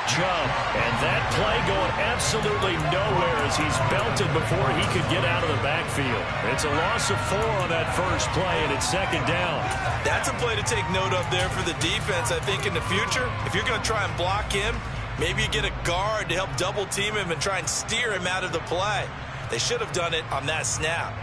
Chubb. And that play going absolutely nowhere as he's belted before he could get out of the backfield. It's a loss of 4 on that first play, and it's second down. That's a play to take note of there for the defense, I think, in the future. If you're going to try and block him, maybe you get a guard to help double-team him and try and steer him out of the play. They should have done it on that snap.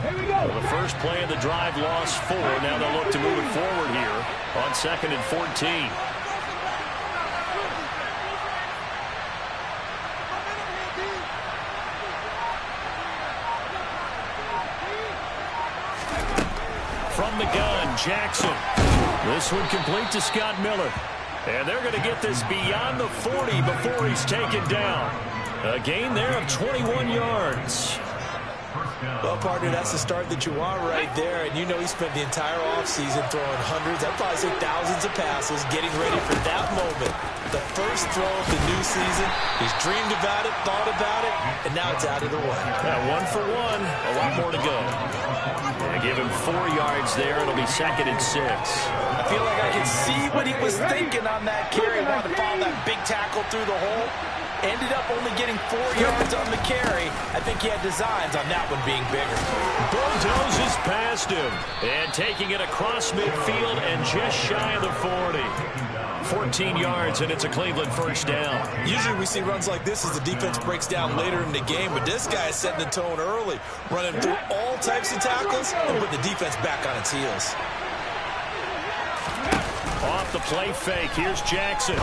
Here we go. Well, the first play of the drive lost 4. Now they'll look to move it forward here on 2nd and 14. From the gun, Jackson. This one complete to Scott Miller. And they're going to get this beyond the 40 before he's taken down. A gain there of 21 yards. Well, partner, that's the start that you want right there. And you know he spent the entire offseason throwing hundreds, I'd probably say thousands of passes, getting ready for that moment. The first throw of the new season. He's dreamed about it, thought about it, and now it's out of the way. Yeah, 1 for 1. A lot more to go. And give him 4 yards there. It'll be 2nd and 6. I feel like I can see what he was thinking on that carry. Wanted to follow that big tackle through the hole. Ended up only getting 4 yards on the carry. I think he had designs on that one being bigger. Bulldozes past him. And taking it across midfield and just shy of the 40. 14 yards, and it's a Cleveland first down. Usually we see runs like this as the defense breaks down later in the game, but this guy is setting the tone early, running through all types of tackles and putting the defense back on its heels. Off the play fake, here's Jackson.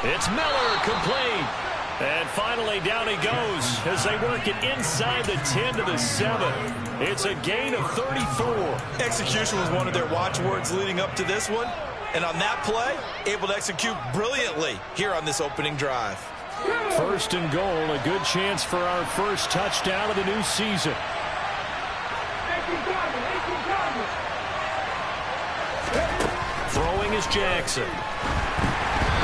It's Miller, complete. And finally down he goes as they work it inside the 10 to the 7. It's a gain of 34. Execution was one of their watchwords leading up to this one. And on that play, able to execute brilliantly here on this opening drive. First and goal, a good chance for our first touchdown of the new season. Throwing is Jackson.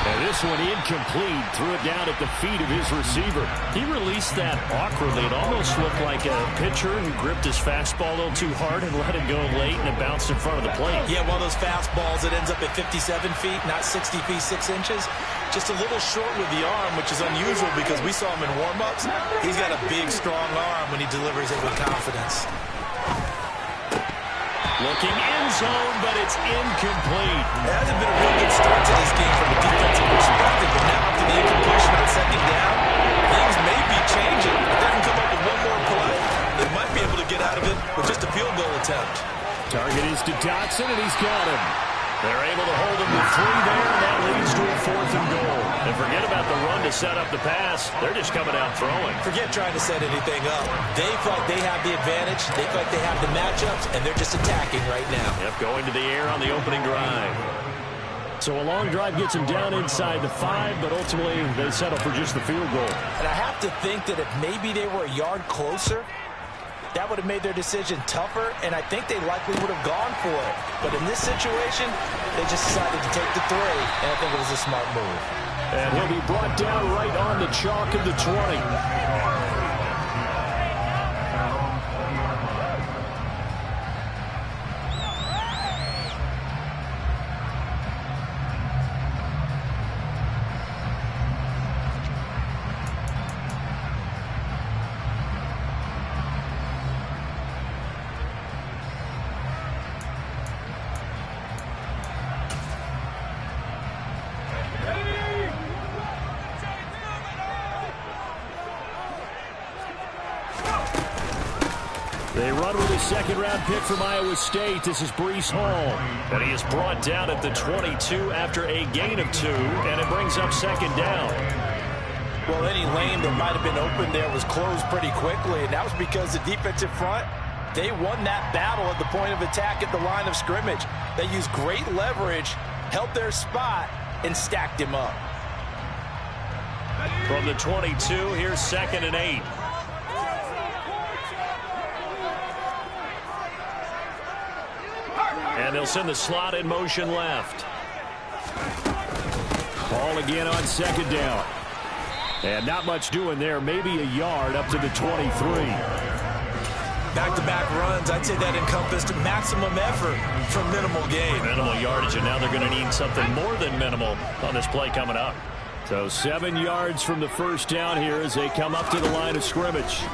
And this one incomplete. Threw it down at the feet of his receiver. He released that awkwardly. It almost looked like a pitcher who gripped his fastball a little too hard and let it go late, and it bounced in front of the plate. Yeah, one of those fastballs that ends up at 57 feet, not 60 feet, 6 inches. Just a little short with the arm, which is unusual because we saw him in warm-ups. He's got a big, strong arm when he delivers it with confidence. Looking end zone, but it's incomplete. It hasn't been a real good start to this game from a defensive perspective, but now after the incompletion on second down, things may be changing. If they can come up with one more play, they might be able to get out of it with just a field goal attempt. Target is to Dotson, and he's got him. They're able to hold him to 3 there, and that leads to a 4th and goal. And forget about the run to set up the pass. They're just coming out throwing. Forget trying to set anything up. They feel like they have the advantage. They feel like they have the matchups, and they're just attacking right now. Yep, going to the air on the opening drive. So a long drive gets them down inside the 5, but ultimately they settle for just the field goal. And I have to think that if maybe they were a yard closer, that would have made their decision tougher, and I think they likely would have gone for it. But in this situation, they just decided to take the 3, and I think it was a smart move. And he'll be brought down right on the chalk of the 20. They run with a second-round pick from Iowa State. This is Breece Hall. And he is brought down at the 22 after a gain of 2, and it brings up second down. Well, any lane that might have been open there was closed pretty quickly, and that was because the defensive front, they won that battle at the point of attack at the line of scrimmage. They used great leverage, held their spot, and stacked him up. From the 22, here's 2nd and 8. And they'll send the slot in motion left. Ball again on second down. And not much doing there. Maybe a yard up to the 23. Back-to-back runs, I'd say that encompassed maximum effort for minimal gain. Minimal yardage, and now they're going to need something more than minimal on this play coming up. So 7 yards from the first down here as they come up to the line of scrimmage.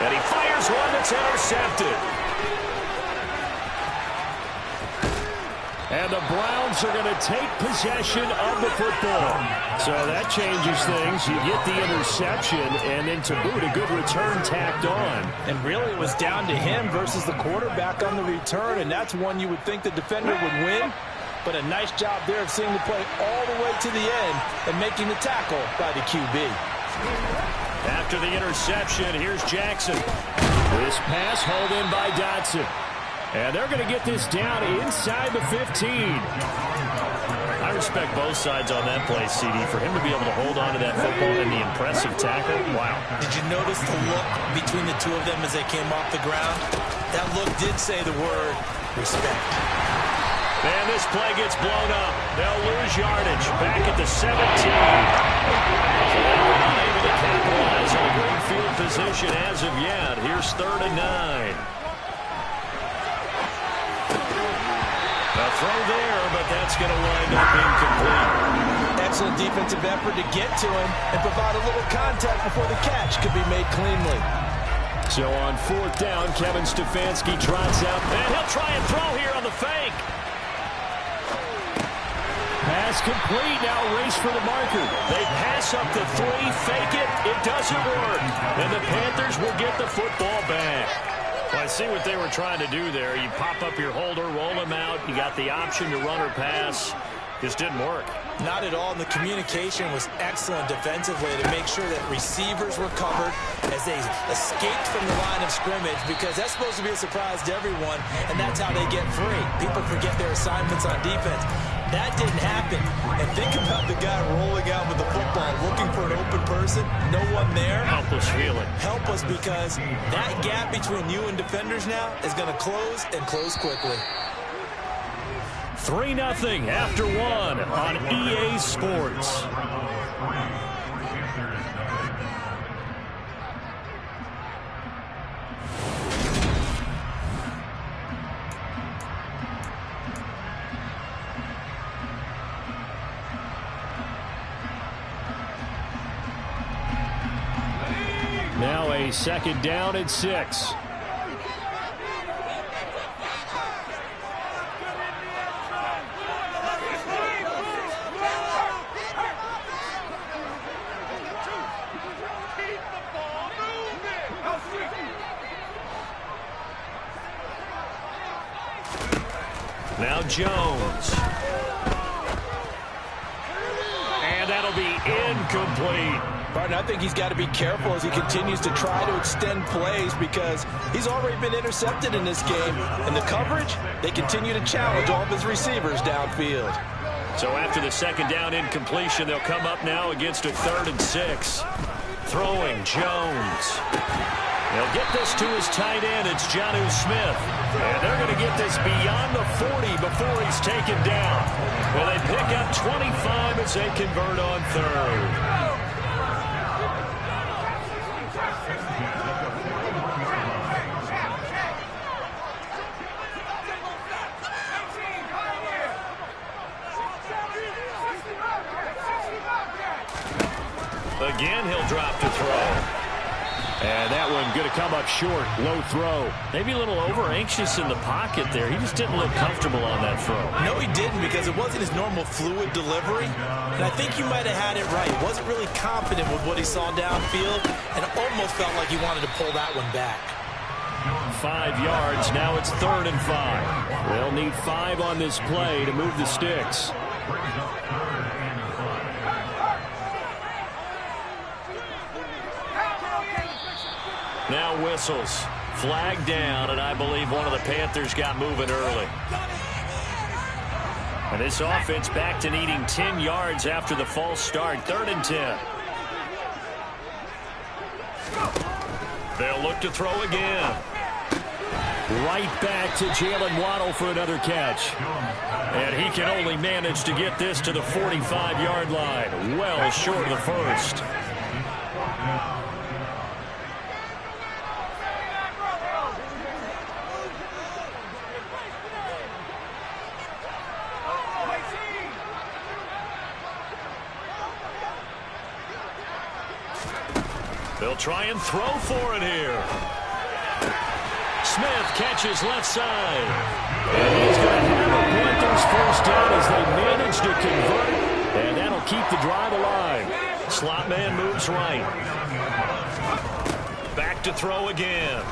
And he fires one that's intercepted. And the Browns are going to take possession of the football. So that changes things. You get the interception, and then to boot, a good return tacked on. And really, it was down to him versus the quarterback on the return, and that's one you would think the defender would win. But a nice job there of seeing the play all the way to the end and making the tackle by the QB. After the interception, here's Jackson. This pass hauled in by Dotson. And they're going to get this down inside the 15. I respect both sides on that play, CD. For him to be able to hold on to that football and the impressive tackle, wow. Did you notice the look between the two of them as they came off the ground? That look did say the word respect. And this play gets blown up. They'll lose yardage. Back at the 17. They're not able to capitalize on a great field position as of yet. Here's 3rd and 9. A throw there, but that's going to wind up incomplete. Excellent defensive effort to get to him and provide a little contact before the catch could be made cleanly. So on 4th down, Kevin Stefanski trots out. And he'll try and throw here on the fake. Pass complete. Now race for the marker. They pass up the 3, fake it. It doesn't work. And the Panthers will get the football back. Well, I see what they were trying to do there. You pop up your holder, roll him out. You got the option to run or pass. Just didn't work. Not at all, and the communication was excellent defensively to make sure that receivers were covered as they escaped from the line of scrimmage, because that's supposed to be a surprise to everyone, and that's how they get free. People forget their assignments on defense. That didn't happen. And think about the guy rolling out with the football, looking for an open person, no one there. Helpless feeling. Helpless, because that gap between you and defenders now is going to close, and close quickly. 3-0 after 1 on EA Sports. Now a 2nd down and 6. Now Jones. And that'll be incomplete. Barton, I think he's got to be careful as he continues to try to extend plays, because he's already been intercepted in this game. And the coverage, they continue to challenge all of his receivers downfield. So after the 2nd down incompletion, they'll come up now against a 3rd and 6. Throwing Jones. They'll get this to his tight end. It's Jonnu Smith. And they're going to get this beyond the 40 before he's taken down. Well, they pick up 25 as they convert on 3rd. Again, he'll drop to throw. And that one going to come up short. Low throw. Maybe a little over-anxious in the pocket there. He just didn't look comfortable on that throw. No, he didn't, because it wasn't his normal fluid delivery. And I think you might have had it right. He wasn't really confident with what he saw downfield, and it almost felt like he wanted to pull that one back. 5 yards. Now it's 3rd and 5. They'll need 5 on this play to move the sticks. Now whistles. Flag down, and I believe one of the Panthers got moving early. And this offense back to needing 10 yards after the false start. 3rd and 10. They'll look to throw again. Right back to Jalen Waddle for another catch. And he can only manage to get this to the 45-yard line. Well short of the first. They'll try and throw for it here. Smith catches left side. And he's going to have a Panthers first down as they manage to convert. And that'll keep the drive alive. Slot man moves right. Back to throw again.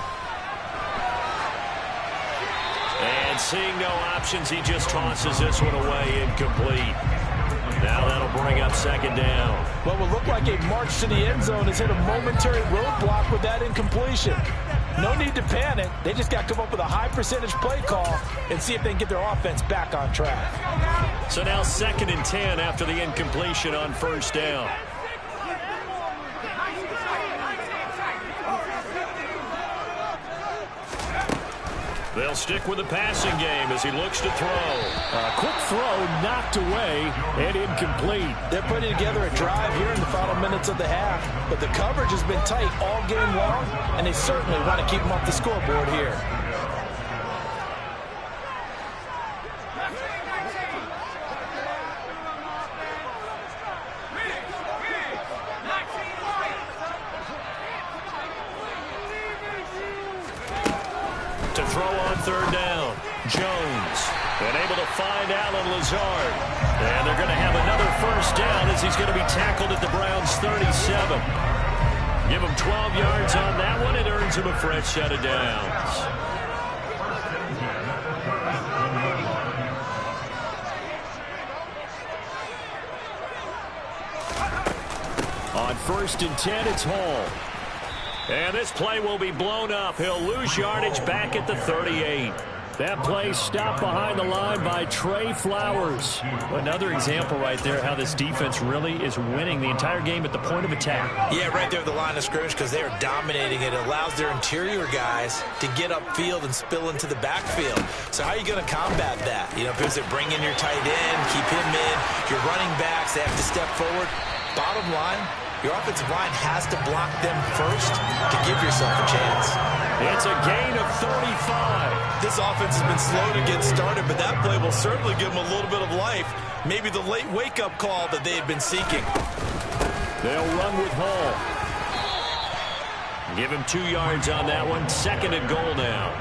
And seeing no options, he just tosses this one away incomplete. Now that'll bring up second down. What will look like a march to the end zone has hit a momentary roadblock with that incompletion. No need to panic. They just got to come up with a high percentage play call and see if they can get their offense back on track. So now 2nd and 10 after the incompletion on first down. They'll stick with the passing game as he looks to throw. A quick throw knocked away and incomplete. They're putting together a drive here in the final minutes of the half, but the coverage has been tight all game long, and they certainly want to keep them off the scoreboard here. To throw on third down, Jones, and able to find Alan Lazard. And they're going to have another first down as he's going to be tackled at the Browns' 37. Give him 12 yards on that one. It earns him a fresh set of downs. On 1st and 10, it's Hall. And this play will be blown up. He'll lose yardage back at the 38. That play stopped behind the line by Trey Flowers. Another example right there how this defense really is winning the entire game at the point of attack. Yeah, right there at the line of scrimmage because they are dominating it. It allows their interior guys to get upfield and spill into the backfield. So how are you going to combat that? You know, if they bring in your tight end, keep him in, your running backs, they have to step forward. Bottom line, your offensive line has to block them first to give yourself a chance. It's a gain of 35. This offense has been slow to get started, but that play will certainly give them a little bit of life. Maybe the late wake-up call that they had been seeking. They'll run with Hall. Give him 2 yards on that one. 2nd and goal now.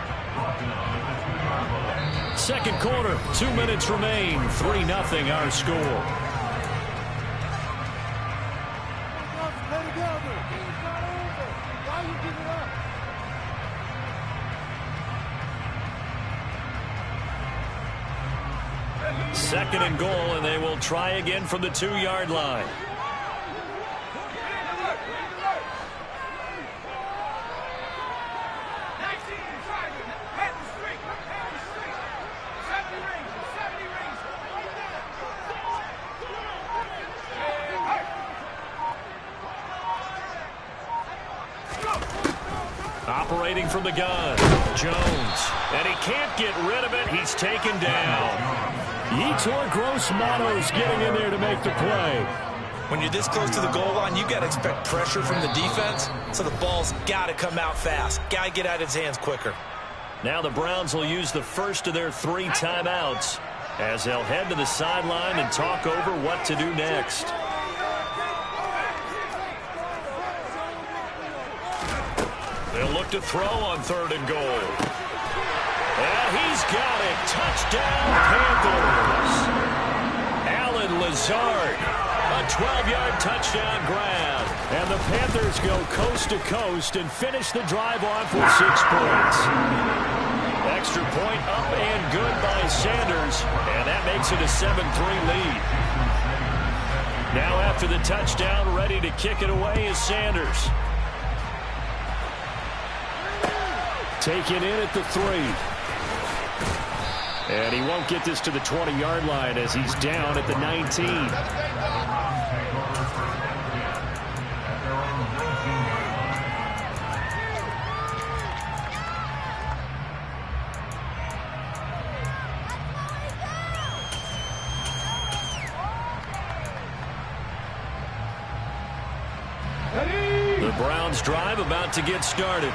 Second quarter, 2 minutes remain. 3-0 our score. Second and goal, and they will try again from the 2-yard line. Operating from the gun, Jones, and he can't get rid of it. He's taken down. Yetur Gross-Matos getting in there to make the play. When you're this close to the goal line, you've got to expect pressure from the defense, so the ball's got to come out fast. Got to get out of his hands quicker. Now the Browns will use the first of their 3 timeouts as they'll head to the sideline and talk over what to do next. They'll look to throw on 3rd and goal. And he's got it. Touchdown, Panthers. Alan Lazard, a 12-yard touchdown grab. And the Panthers go coast to coast and finish the drive off with 6 points. Extra point up and good by Sanders. And that makes it a 7-3 lead. Now after the touchdown, ready to kick it away is Sanders. Taken in at the 3. And he won't get this to the 20-yard line as he's down at the 19. The Browns drive about to get started.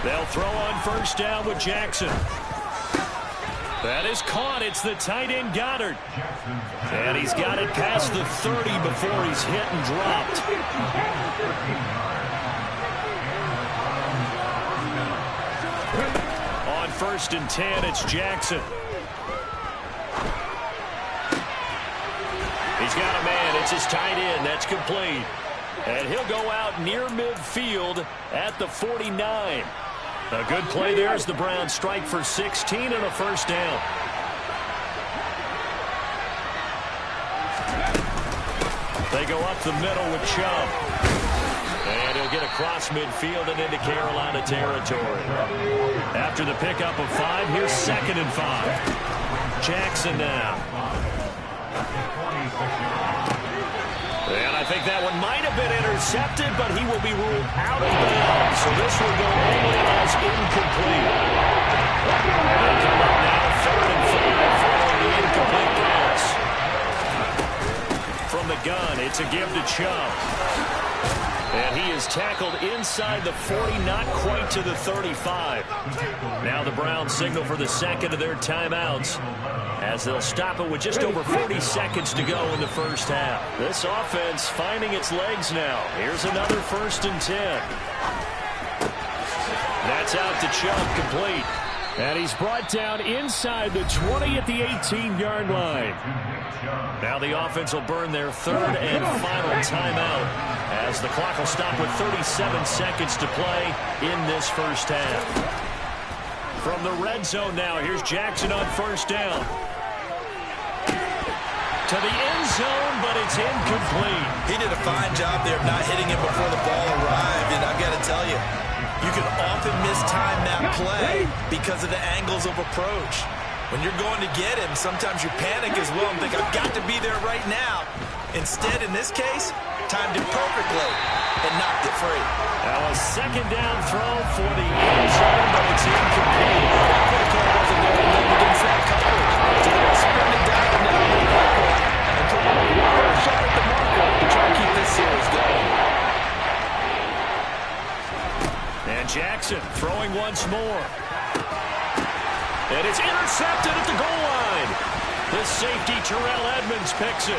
They'll throw on first down with Jackson. That is caught. It's the tight end Goddard. And he's got it past the 30 before he's hit and dropped. On 1st and 10, it's Jackson. He's got a man. It's his tight end. That's complete. And he'll go out near midfield at the 49. A good play there as the Browns strike for 16 and a first down. They go up the middle with Chubb. And he'll get across midfield and into Carolina territory. After the pickup of 5, here's 2nd and 5. Jackson now. And I think that one might have been intercepted, but he will be ruled out of bounds. So this will go only as incomplete. They come up now 3rd and 5 following the incomplete pass. From the gun, it's a give to Chubb. And he is tackled inside the 40, not quite to the 35. Now the Browns signal for the second of their timeouts, as they'll stop it with just over 40 seconds to go in the first half. This offense finding its legs now. Here's another 1st and 10. That's out to Chubb, complete. And he's brought down inside the 20 at the 18-yard line. Now the offense will burn their 3rd and final timeout, as the clock will stop with 37 seconds to play in this first half. From the red zone now, here's Jackson on first down. To the end zone, but it's incomplete. He did a fine job there of not hitting him before the ball arrived, and I've got to tell you, you can often mistime that play because of the angles of approach. When you're going to get him, sometimes you panic as well and think, I've got to be there right now. Instead, in this case, timed it perfectly and knocked it free. Now a 2nd down throw for the end zone, but it's incomplete. That protocol wasn't there against that coverage. So they're sprinting down and down the marker and trying to work a shot at the marker to try and keep this series going. And Jackson throwing once more. And it's intercepted at the goal line. The safety, Terrell Edmonds, picks it.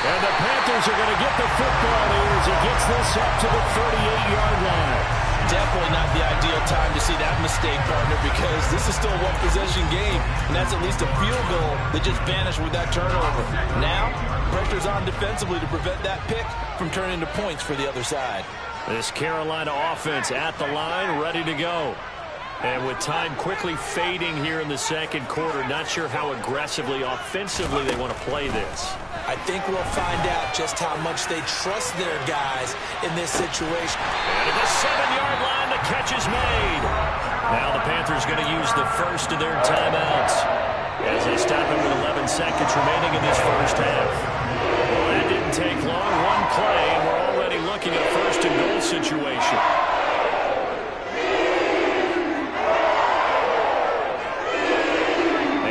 And the Panthers are going to get the football here as he gets this up to the 38-yard line. Definitely not the ideal time to see that mistake, partner, because this is still a one-possession game, and that's at least a field goal that just vanished with that turnover. Now, pressure's on defensively to prevent that pick from turning into points for the other side. This Carolina offense at the line, ready to go. And with time quickly fading here in the second quarter, not sure how aggressively, offensively they want to play this. I think we'll find out just how much they trust their guys in this situation. And at the 7-yard line, the catch is made. Now the Panthers going to use the first of their timeouts as they stop it with 11 seconds remaining in this first half. Well, that didn't take long. One play, and we're already looking at a 1st and goal situation.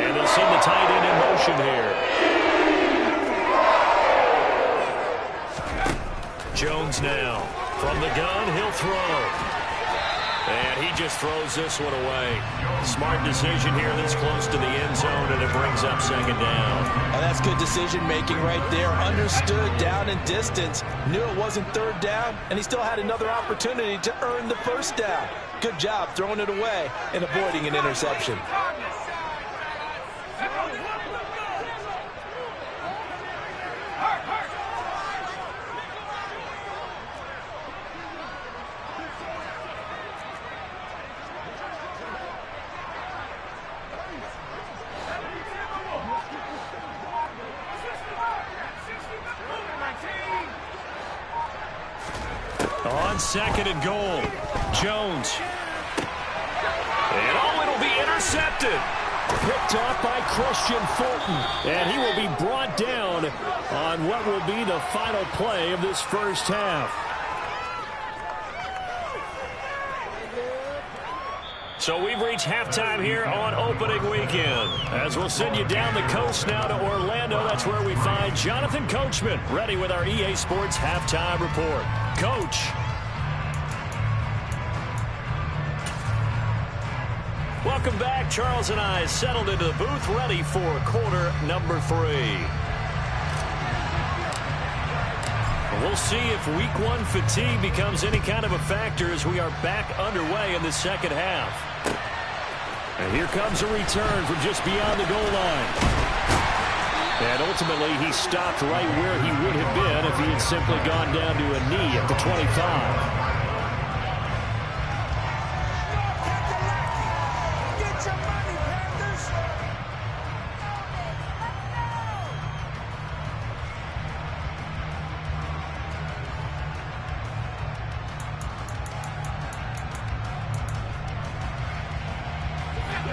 And they'll send the tight end in motion here. Jones now. From the gun, he'll throw. And he just throws this one away. Smart decision here this close to the end zone, and it brings up 2nd down. And that's good decision-making right there. Understood down and distance. Knew it wasn't 3rd down, and he still had another opportunity to earn the 1st down. Good job throwing it away and avoiding an interception. On 2nd and goal, Jones. And it'll be intercepted. Picked off by Christian Fulton. And he will be brought down on what will be the final play of this first half. So we've reached halftime here on opening weekend. As we'll send you down the coast now to Orlando, that's where we find Jonathan Coachman, ready with our EA Sports halftime report. Coach. Welcome back. Charles and I settled into the booth, ready for quarter number 3. We'll see if week 1 fatigue becomes any kind of a factor as we are back underway in the second half. And here comes a return from just beyond the goal line. And ultimately, he stopped right where he would have been if he had simply gone down to a knee at the 25.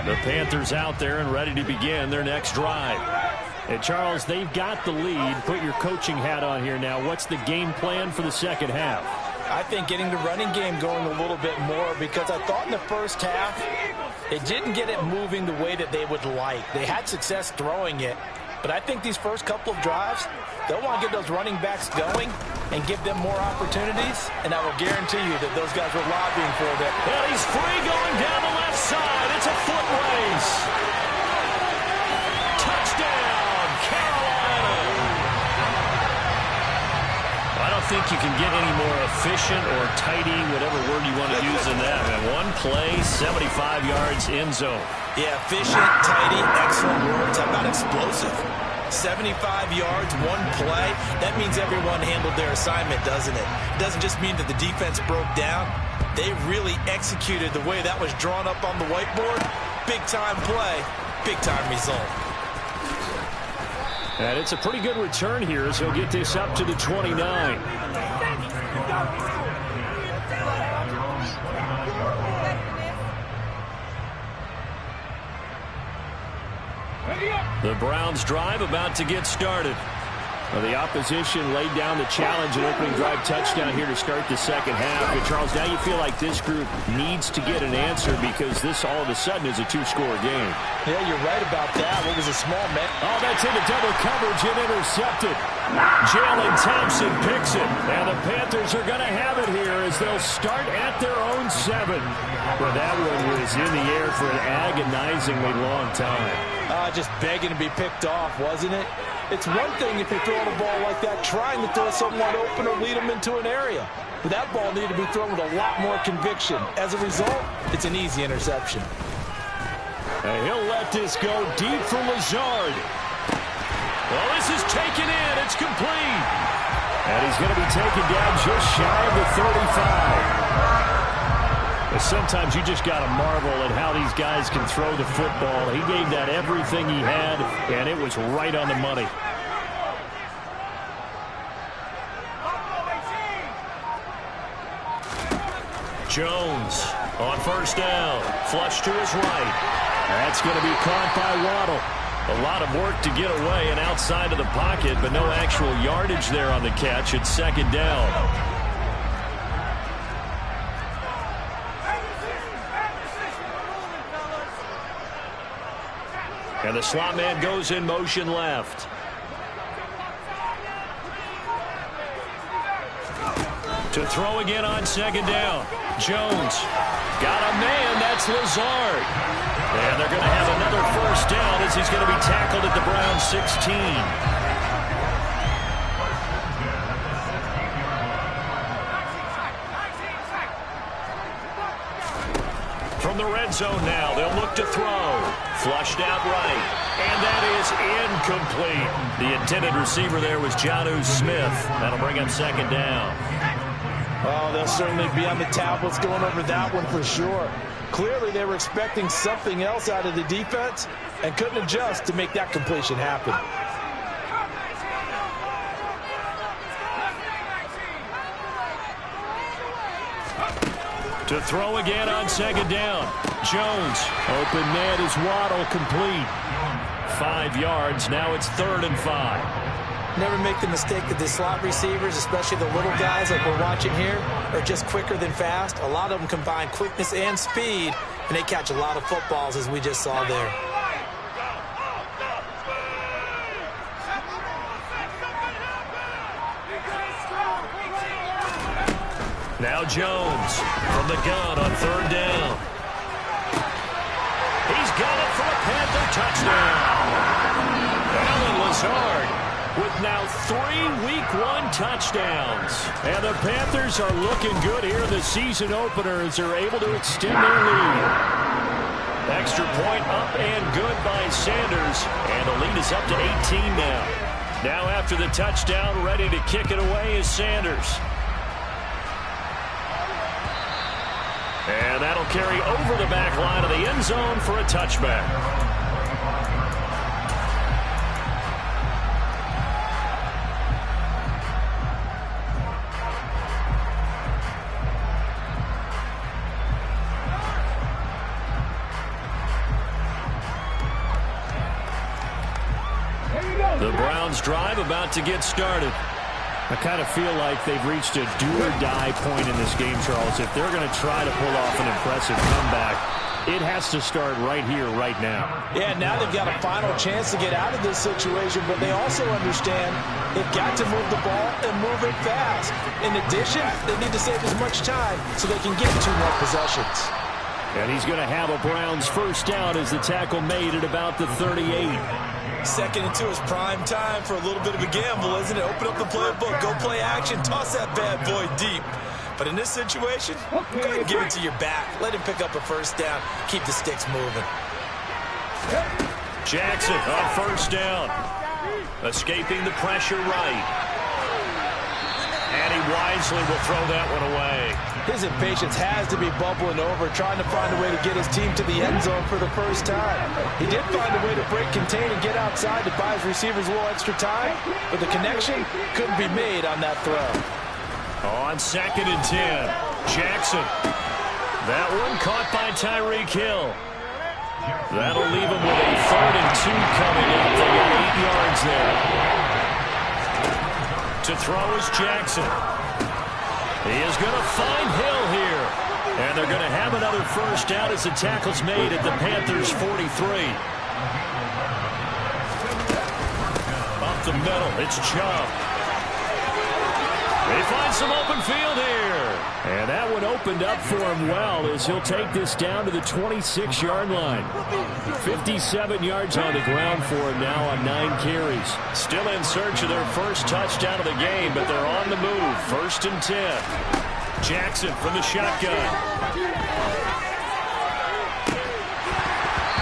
The Panthers out there and ready to begin their next drive. And Charles, they've got the lead. Put your coaching hat on here now. What's the game plan for the second half? I think getting the running game going a little bit more, because I thought in the first half it didn't get it moving the way that they would like. They had success throwing it, but I think these first couple of drives, they'll want to get those running backs going and give them more opportunities, and I will guarantee you that those guys were lobbying for that. And he's free going down the left side. It's a foot race. Touchdown, Carolina. I don't think you can get any more efficient or tidy, whatever word you want to use in that. Man, one play, 75 yards, end zone. Yeah, efficient, tidy, excellent words. How about explosive? 75 yards, one play. That means everyone handled their assignment, doesn't it? It doesn't just mean that the defense broke down. They really executed the way that was drawn up on the whiteboard. Big-time play, big-time result. And it's a pretty good return here as he'll get this up to the 29. The Browns drive about to get started. Well, the opposition laid down the challenge and opening drive touchdown here to start the second half. But Charles, now you feel like this group needs to get an answer because this all of a sudden is a 2-score game. Yeah, you're right about that. What was a small man? Oh, that's into double coverage and intercepted. Jalen Thompson picks it. And the Panthers are going to have it here as they'll start at their own 7. Well, that one was in the air for an agonizingly long time. Just begging to be picked off, wasn't it? It's one thing if you're throwing a ball like that, trying to throw someone open or lead them into an area. But that ball needed to be thrown with a lot more conviction. As a result, it's an easy interception. And he'll let this go deep for Lazard. Well, this is taken in. It's complete. And he's going to be taken down just shy of the 35. Sometimes you just got to marvel at how these guys can throw the football. He gave that everything he had, and it was right on the money. Jones on first down. Flush to his right. That's going to be caught by Waddle. A lot of work to get away and outside of the pocket, but no actual yardage there on the catch. It's second down. And the slot man goes in motion left. To throw again on second down. Jones got a man. That's Lazard. And they're going to have another first down as he's going to be tackled at the Browns 16. From the red zone now, they'll look to throw. Flushed out right. And that is incomplete. The intended receiver there was Jonnu Smith. That'll bring up second down. Oh, they'll certainly be on the tablets going over that one for sure. Clearly, they were expecting something else out of the defense and couldn't adjust to make that completion happen. To throw again on second down. Jones. Open man is Waddle, complete. 5 yards. Now it's 3rd and 5. Never make the mistake that the slot receivers, especially the little guys like we're watching here, are just quicker than fast. A lot of them combine quickness and speed and they catch a lot of footballs, as we just saw there. Now Jones from the gun on third down. He's got it for a Panther touchdown. Allen Lazard with now 3 Week 1 touchdowns. And the Panthers are looking good here in the season opener as they're able to extend their lead. Extra point up and good by Sanders. And the lead is up to 18 now. Now after the touchdown, ready to kick it away is Sanders. And that'll carry over the back line of the end zone for a touchback. The Browns drive about to get started. I kind of feel like they've reached a do-or-die point in this game, Charles. If they're going to try to pull off an impressive comeback, it has to start right here, right now. Yeah, now they've got a final chance to get out of this situation, but they also understand they've got to move the ball and move it fast. In addition, they need to save as much time so they can get 2 more possessions. And he's going to have a Browns first down as the tackle made at about the 38. 2nd and 2 is prime time for a little bit of a gamble, isn't it? Open up the playbook, go play action, toss that bad boy deep. But in this situation, go ahead and give it to your back. Let him pick up a first down. Keep the sticks moving. Jackson on first down. Escaping the pressure right. And he wisely will throw that one away. His impatience has to be bubbling over, trying to find a way to get his team to the end zone for the first time. He did find a way to break contain and get outside to buy his receivers a little extra time, but the connection couldn't be made on that throw. On 2nd and 10, Jackson. That one caught by Tyreek Hill. That'll leave him with a 3rd and 2 coming up. They got 8 yards there. To throw is Jackson. He is going to find Hill here. And they're going to have another first down as the tackle's made at the Panthers' 43. Up the middle, it's Chubb. They find some open field here. And that one opened up for him well as he'll take this down to the 26-yard line. 57 yards on the ground for him now on 9 carries. Still in search of their first touchdown of the game, but they're on the move. 1st and 10. Jackson from the shotgun.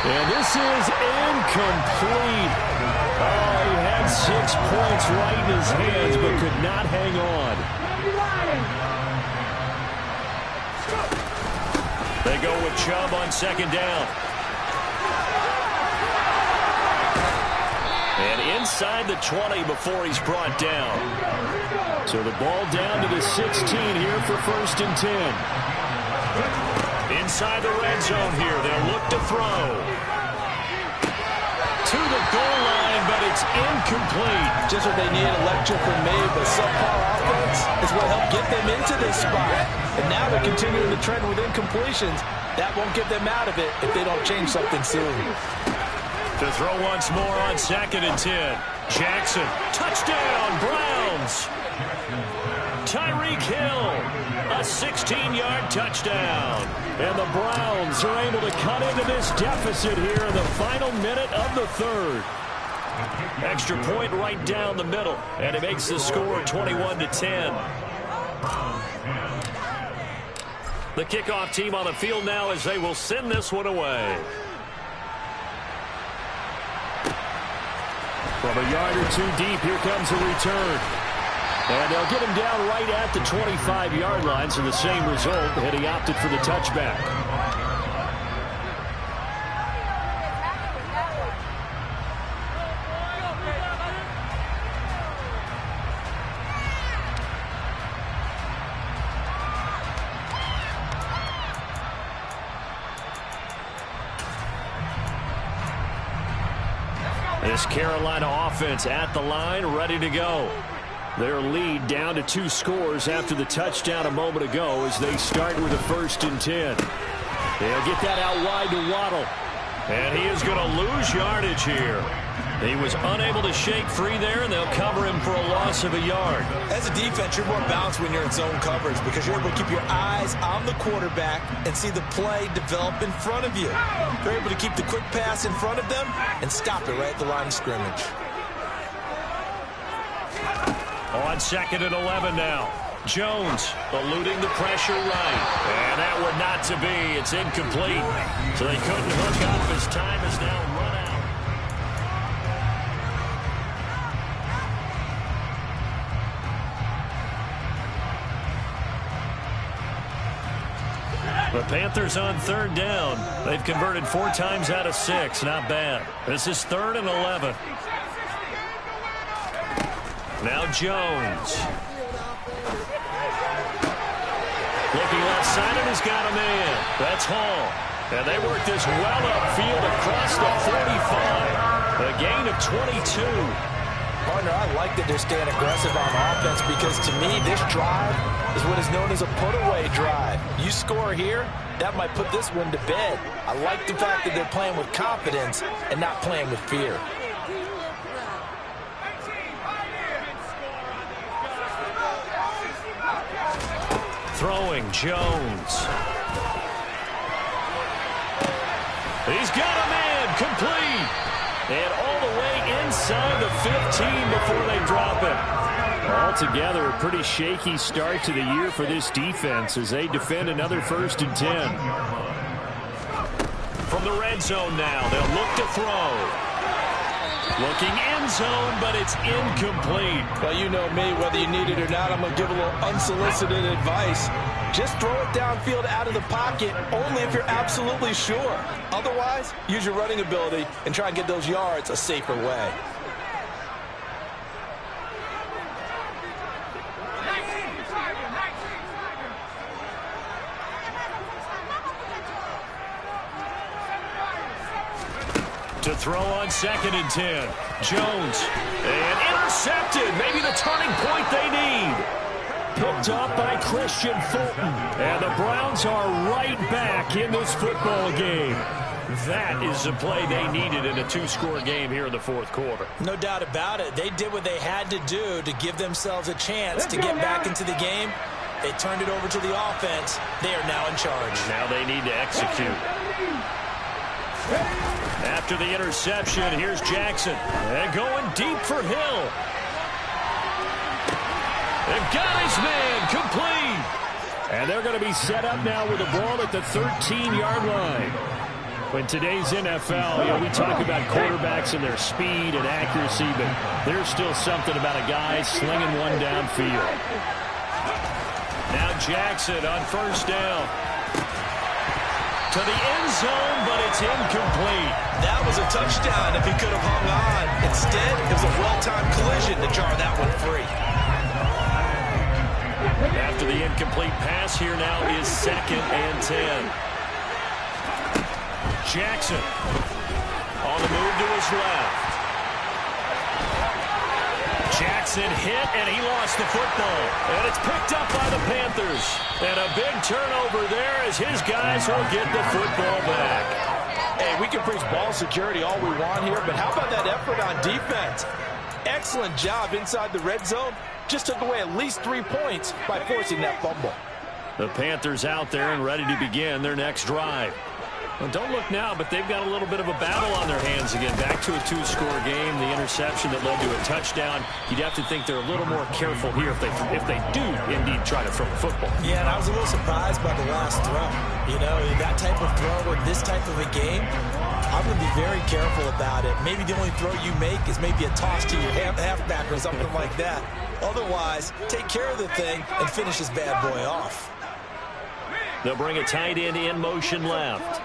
And this is incomplete. Oh, he had 6 points right in his hands, but could not hang on. They go with Chubb on 2nd down. And inside the 20 before he's brought down. So the ball down to the 16 here for 1st and 10. Inside the red zone here, they'll look to throw. To the goal line, but it's incomplete. Just what they need, electric from me, but subpar offense is what helped get them into this spot. And now they're continuing the trend with incompletions. That won't get them out of it if they don't change something soon. To throw once more on 2nd and 10. Jackson, touchdown, Browns. Tyreek Hill, a 16-yard touchdown. And the Browns are able to cut into this deficit here in the final minute of the 3rd. Extra point right down the middle, and it makes the score 21-10. The kickoff team on the field now as they will send this one away. From a yard or 2 deep, here comes a return. And they'll get him down right at the 25-yard line, so the same result, and he opted for the touchback. This Carolina offense at the line, ready to go. Their lead down to 2 scores after the touchdown a moment ago as they start with a 1st and 10. They'll get that out wide to Waddle. And he is going to lose yardage here. He was unable to shake free there, and they'll cover him for a loss of a yard. As a defense, you're more balanced when you're in zone coverage because you're able to keep your eyes on the quarterback and see the play develop in front of you. They're able to keep the quick pass in front of them and stop it right at the line of scrimmage. On 2nd and 11 now. Jones eluding the pressure right. And that one not to be. It's incomplete. So they couldn't hook up. His time is now run out. The Panthers on 3rd down. They've converted 4 times out of 6. Not bad. This is 3rd and 11. Now Jones. Looking left side, and he's got a man. That's Hall. And they work this well upfield across the 45. A gain of 22. Partner, I like that they're staying aggressive on offense because, to me, this drive is what is known as a put-away drive. You score here, that might put this one to bed. I like the fact that they're playing with confidence and not playing with fear. Throwing, Jones. He's got a man, complete. And all the way inside the 15 before they drop it. Altogether, a pretty shaky start to the year for this defense as they defend another 1st and 10. From the red zone now, they'll look to throw. Looking end zone, but it's incomplete. Well, you know me, whether you need it or not, I'm going to give a little unsolicited advice. Just throw it downfield out of the pocket, only if you're absolutely sure. Otherwise, use your running ability and try and get those yards a safer way. To throw on 2nd and 10. Jones. And intercepted. Maybe the turning point they need. Picked up by Christian Fulton. And the Browns are right back in this football game. That is the play they needed in a 2-score game here in the 4th quarter. No doubt about it. They did what they had to do to give themselves a chance to get back into the game. They turned it over to the offense. They are now in charge. Now they need to execute. After the interception, here's Jackson. And going deep for Hill. They've got his man, complete. And they're going to be set up now with the ball at the 13-yard line. In today's NFL, we talk about quarterbacks and their speed and accuracy, but there's still something about a guy slinging one downfield. Now Jackson on 1st down. To the end zone, but it's incomplete. That was a touchdown if he could have hung on. Instead, it was a well-timed collision to jar that one free. After the incomplete pass, here now is 2nd and 10. Jackson on the move to his left. Jackson hit, and he lost the football. And it's picked up by the Panthers. And a big turnover there as his guys will get the football back. Hey, we can preach ball security all we want here, but how about that effort on defense? Excellent job inside the red zone. Just took away at least 3 points by forcing that fumble. The Panthers out there and ready to begin their next drive. Well, don't look now, but they've got a little bit of a battle on their hands again. Back to a 2-score game. The interception that led to a touchdown. You'd have to think they're a little more careful here if they do indeed try to throw the football. Yeah, and I was a little surprised by the last throw. You know, that type of throw in this type of a game, I'm going to be very careful about it. Maybe the only throw you make is maybe a toss to your halfback or something like that. Otherwise, take care of the thing and finish this bad boy off. They'll bring a tight end in motion left.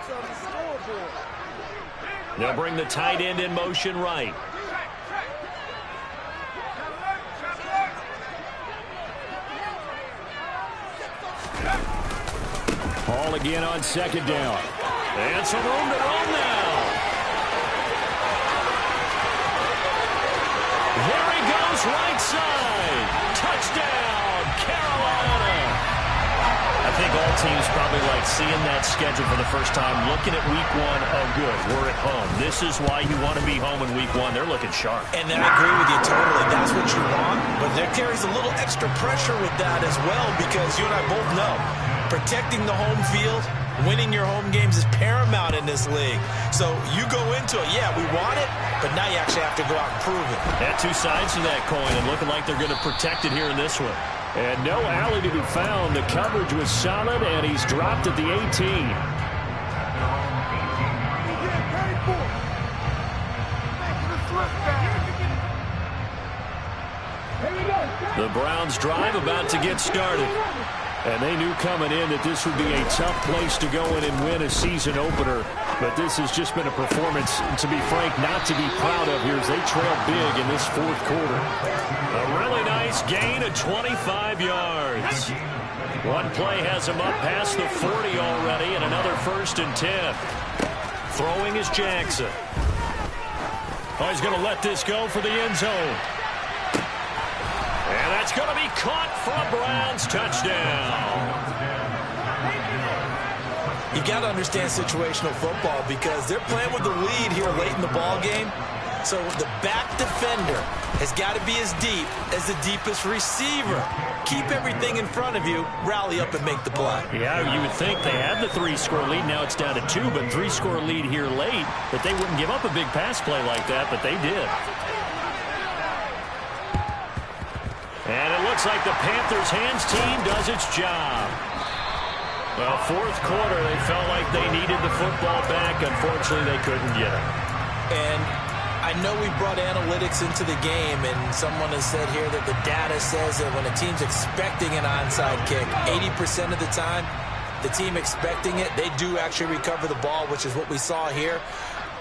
They'll bring the tight end in motion right. Hall again on 2nd down. And some room to run now. There he goes, right side. Touchdown, Carolina. I think all teams probably like seeing that schedule for the first time, looking at week one. Oh, good, we're at home. This is why you want to be home in week one. They're looking sharp. And I agree with you totally. That's what you want. But there carries a little extra pressure with that as well, because you and I both know protecting the home field, winning your home games is paramount in this league. So you go into it, yeah, we want it, but now you actually have to go out and prove it. Had two sides to that coin, and looking like they're going to protect it here in this one. And no alley to be found. The coverage was solid, and he's dropped at the 18. The Browns drive about to get started. And they knew coming in that this would be a tough place to go in and win a season opener. But this has just been a performance, to be frank, not to be proud of here as they trail big in this fourth quarter. A really nice gain of 25 yards. One play has him up past the 40 already, and another 1st and 10. Throwing is Jackson. Oh, he's going to let this go for the end zone. And that's going to be caught for a Browns touchdown. You got to understand situational football because they're playing with the lead here late in the ball game. So the back defender has got to be as deep as the deepest receiver. Keep everything in front of you, rally up and make the play. Yeah, you would think they had the 3-score lead. Now it's down to 2, but 3-score lead here late. That they wouldn't give up a big pass play like that, but they did. And it looks like the Panthers' hands team does its job. Well, fourth quarter, they felt like they needed the football back. Unfortunately, they couldn't get it. And I know we brought analytics into the game, and someone has said here that the data says that when a team's expecting an onside kick, 80% of the time, the team expecting it, they do actually recover the ball, which is what we saw here.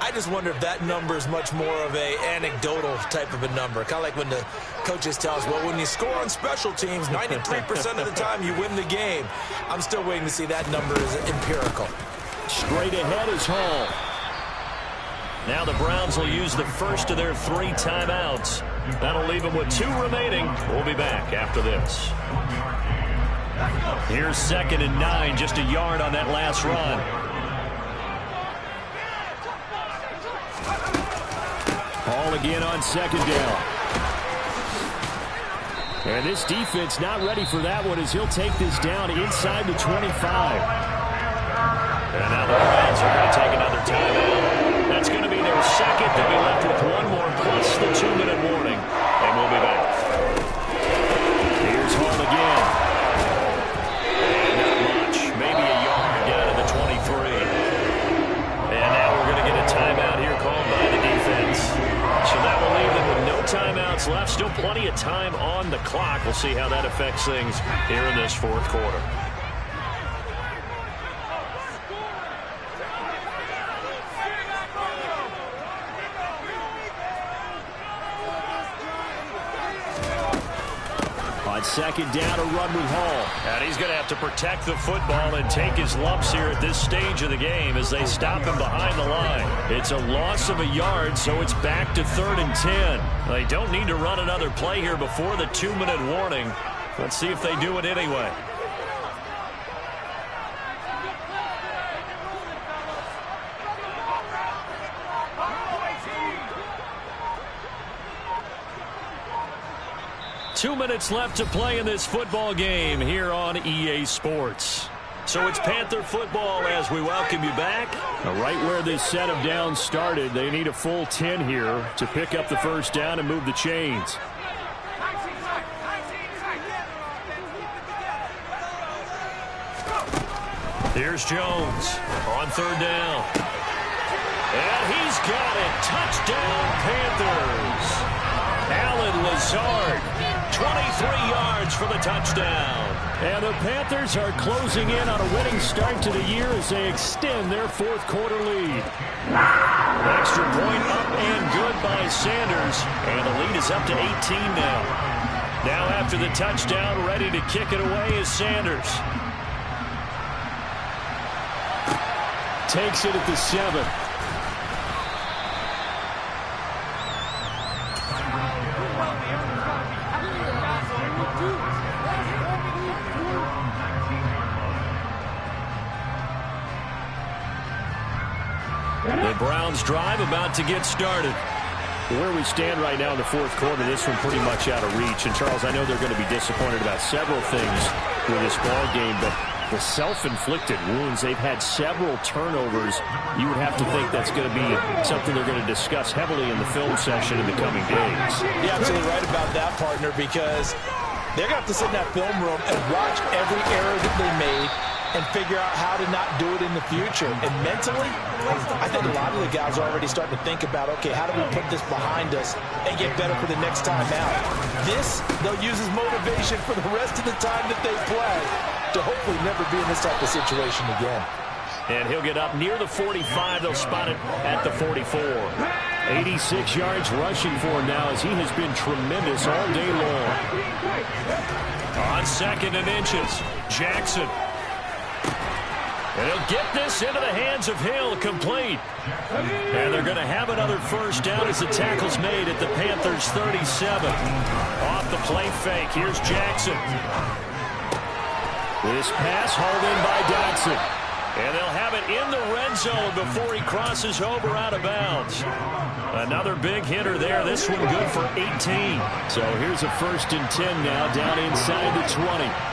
I just wonder if that number is much more of a anecdotal type of a number. Kind of like when the coaches tell us, well, when you score on special teams, 93% of the time you win the game. I'm still waiting to see that number is empirical. Straight ahead is Hall. Now the Browns will use the first of their 3 timeouts. That'll leave them with 2 remaining. We'll be back after this. Here's 2nd and 9, just a yard on that last run. Hall again on 2nd down. And this defense not ready for that one as he'll take this down inside the 25. And now the Browns are going to take another timeout. That's going to be their second. They'll be left with 1 more plus the 2-minute warning. And we'll be back. Here's Hall again. And not much. Maybe a yard down to the 23. And now we're going to get a timeout here called by the defense. So that will leave them with no timeouts left. Still plenty of time on the clock. We'll see how that affects things here in this fourth quarter. On 2nd down, a run with Hall. And he's going to have to protect the football and take his lumps here at this stage of the game as they stop him behind the line. It's a loss of a yard, so it's back to 3rd and 10. They don't need to run another play here before the 2-minute warning. Let's see if they do it anyway. Two minutes left to play in this football game here on EA Sports. So it's Panther football as we welcome you back. Right where this set of downs started, they need a full 10 here to pick up the first down and move the chains. Here's Jones on 3rd down. And he's got it. Touchdown, Panthers. Allen Lazard, 23 yards for the touchdown. And the Panthers are closing in on a winning start to the year as they extend their fourth quarter lead. Extra point up and good by Sanders. And the lead is up to 18 now. Now after the touchdown, ready to kick it away is Sanders. Takes it at the 7. Browns drive about to get started. Where we stand right now in the fourth quarter, this one pretty much out of reach. And, Charles, I know they're going to be disappointed about several things with this ball game, but the self-inflicted wounds, they've had several turnovers. You would have to think that's going to be something they're going to discuss heavily in the film session in the coming days. You're absolutely right about that, partner, because they're going to have to sit in that film room and watch every error that they made and figure out how to not do it in the future. And mentally, I think a lot of the guys are already starting to think about, okay, how do we put this behind us and get better for the next time out? This, they'll use as motivation for the rest of the time that they play to hopefully never be in this type of situation again. And he'll get up near the 45. They'll spot it at the 44. 86 yards rushing for him now as he has been tremendous all day long. On 2nd and inches, Jackson. And he'll get this into the hands of Hill, complete. And they're going to have another first down as the tackle's made at the Panthers' 37. Off the play fake, here's Jackson. This pass hauled in by Dotson. And they'll have it in the red zone before he crosses over out of bounds. Another big hitter there. This one good for 18. So here's a 1st and 10 now down inside the 20.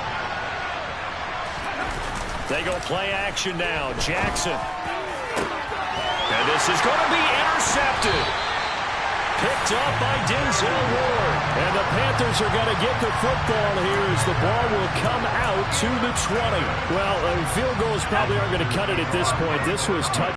They go play action now. Jackson. And this is going to be intercepted. Picked up by Denzel Ward. And the Panthers are going to get the football here as the ball will come out to the 20. Well, field goals probably aren't going to cut it at this point. This was touch.